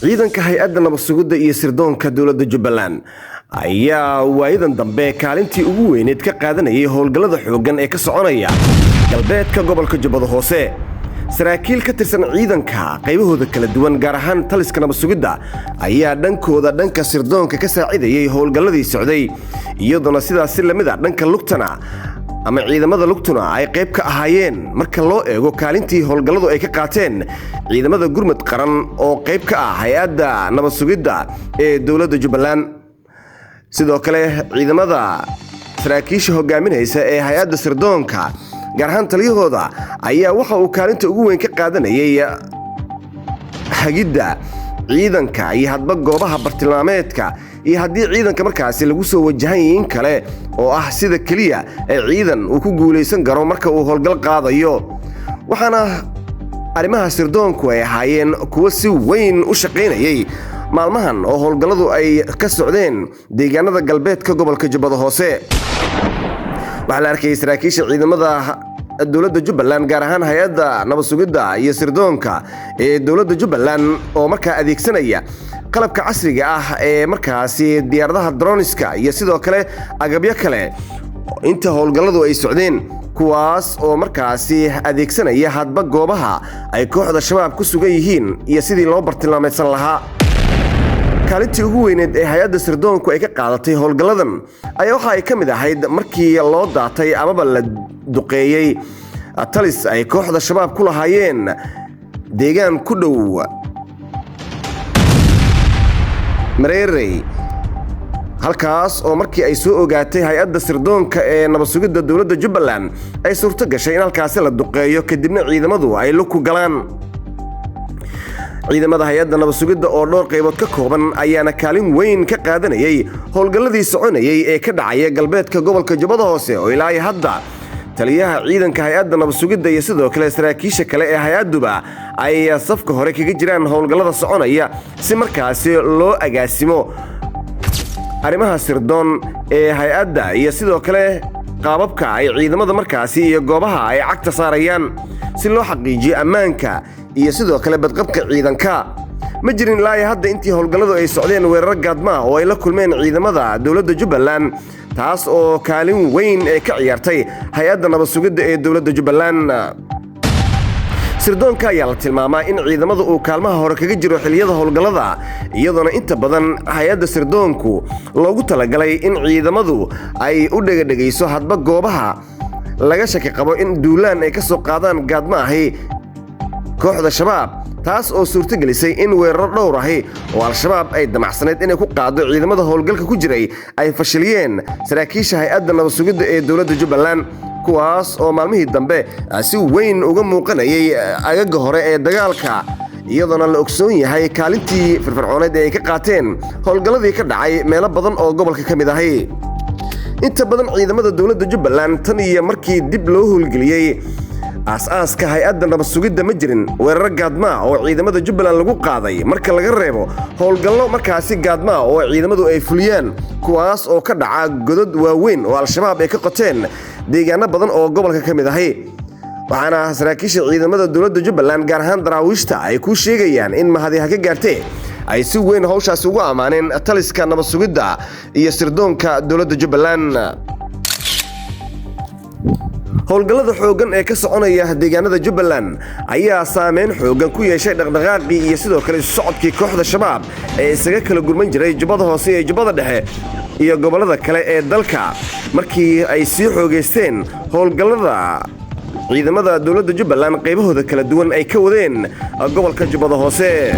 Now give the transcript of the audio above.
ciidanka hay'adda nabad sugidda iyo sirdoonka dowladda Jubbaland ayaa waayadan dambe kaalintii ugu weyneed ka qaadanayay howlgallada xooggan ee ka soconaya galbeedka gobolka Jubbada Hoose. saraakiil ka tirsan ciidanka qaybahooda kala duwan gaar ahaan taliska nabad sugidda ayaa dhankooda dhanka sirdoonka ka saacidayay howlgalladii socday, iyadoo sidaas si lamid ah dhanka lugtana ama ciidamada lugtuna ay qayb ka ahaayeen marka loo eego kaalintii howlgalladu ay ka qaateen ciidamada gurmad qaran oo qayb ka ah hay'adda nabad sugidda ee dowladda Jubbaland. sidoo kale ciidamada saraakiisha hogaaminaysa ee hay'adda sirdoonka gaar ahaan taliyahooda ayaa waxa uu kaalinta ugu weyn ka qaadanayay hagidda ciidanka iyo hadba goobaha bartilmaameedka iyo haddii ciidanka markaasi lagu soo wajahan yihiin kale oo ah sida kaliya ee ciidan uu ku guuleysan karo marka uu howlgal qaadayo. waxaana arrimaha sirdoonku ay ahaayeen kuwa si weyn u shaqaynayay maalmahan oo howlgalladu ay ka socdeen deegaanada galbeedka gobolka Jubbada Hoose. waxaa la arkay saraakiisha ciidamada dowladda Jubbaland gaar ahaan hay'adda nabad sugidda iyo sirdoonka ee dowladda Jubbaland oo markaa adeegsanaya qalabka casriga ah ee markaasi diyaaradaha droniska iyo sidoo kale agabyo kale inta howlgalladu ay socdeen, kuwaas oo markaasi adeegsanaya hadba goobaha ay kooxda shabaab ku sugan yihiin iyo sidii loo bartilmaameedsan lahaa. kaalintii ugu weyneed ee hay'adda sirdoonku ay ka qaadatay howlgalladan ayaa waxa ay ka mid ahayd markii loo daatay amaba la duqeeyey talis ay kooxda shabaab ku lahaayeen deegaan ku dhow Mareerey, halkaas oo markii ay soo ogaatay hay'adda sirdoonka ee nabad sugidda dowladda Jubbaland ay suurto gashay in halkaasi la duqeeyo kadibna ciidamadu ay lug ku galaan. ciidamada hay'adda nabad sugidda oo dhowr qaybood ka kooban ayaana kaalin weyn ka qaadanayay howlgalladii soconayay ee ka dhacaya galbeedka gobolka Jubbada Hoose oo ilaa hadda taliyaha ciidanka hay'adda nabad sugidda iyo sidoo kale saraakiisha kale ee hay'adduba ay safka hore kaga jiraan howlgallada soconaya si markaasi loo agaasimo arrimaha sirdoon ee hay'adda iyo sidoo kale qaababka ay ciidamada markaasi iyo goobaha ay cagta saarayaan si loo xaqiijiyo ammaanka iyo sidoo kale badqabka ciidanka. ma jirin ilaa hadda intii howlgalladu ay socdeen weerar gaadma oo ay la kulmeen ciidamada dowladda Jubbaland, taas oo kaalin weyn ay ka ciyaartay hay'adda nabad sugidda ee dowladda Jubbaland. sirdoonka ayaa la tilmaamaa in ciidamadu uu kaalmaha hore kaga jiro xilliyada howlgallada, iyadoona inta badan hay'adda sirdoonku loogu talagalay in ciidamadu ay u dhegayso hadba goobaha laga shaki qabo in duulaan ay ka soo qaadaan gaadma ahi kooxda shabaab, taas oo suurtagelisay in weeraro dhowr ahi oo al-shabaab ay damacsaneed inay ku qaado ciidamada howlgalka ku jiray ay fashiliyeen saraakiisha hay'adda nabad sugidda ee dowladda Jubbaland, kuwaas oo maalmihii dambe si weyn uga muuqanayay agaga hore ee dagaalka, iyadoona la ogsoon yahay kaalintii firfircooneed ee ay ka qaateen howlgalladii ka dhacay meelo badan oo gobolka ka mid ahi. inta badan ciidamada dowladda Jubbaland tan iyo markii dib loo howlgeliyey aasaaska hay'adda nabad sugidda ma jirin weerar gaadma oo ciidamada Jubbaland lagu qaaday marka laga reebo howlgallo markaasi gaadma oo ciidamadu ay fuliyaan, kuwaas oo ka dhaca godad waaweyn oo al-shabaab ay ka qoteen deegaano badan oo gobolka ka mid ahi. waxaana saraakiisha ciidamada dowladda Jubbaland gaar ahaan daraawiishta ay ku sheegayaan in mahadiha ka gaartay ay si weyn hawshaas ugu amaaneen taliska nabad sugidda iyo sirdoonka dowladda Jubbaland. howlgallada xooggan ee ka soconaya deegaanada Jubbaland ayaa saameyn xooggan ku yeeshay dhaqdhaqaaqii iyo sidoo kale socodkii kooxda shabaab ee isaga kala gurman jiray Jubbada Hoose iyo Jubbada Dhexe iyo gobollada kale ee dalka markii ay sii xoogeysteen howlgallada ciidamada dowladda Jubbaland qaybahooda kala duwan ay ka wadeen gobolka Jubbada Hoose.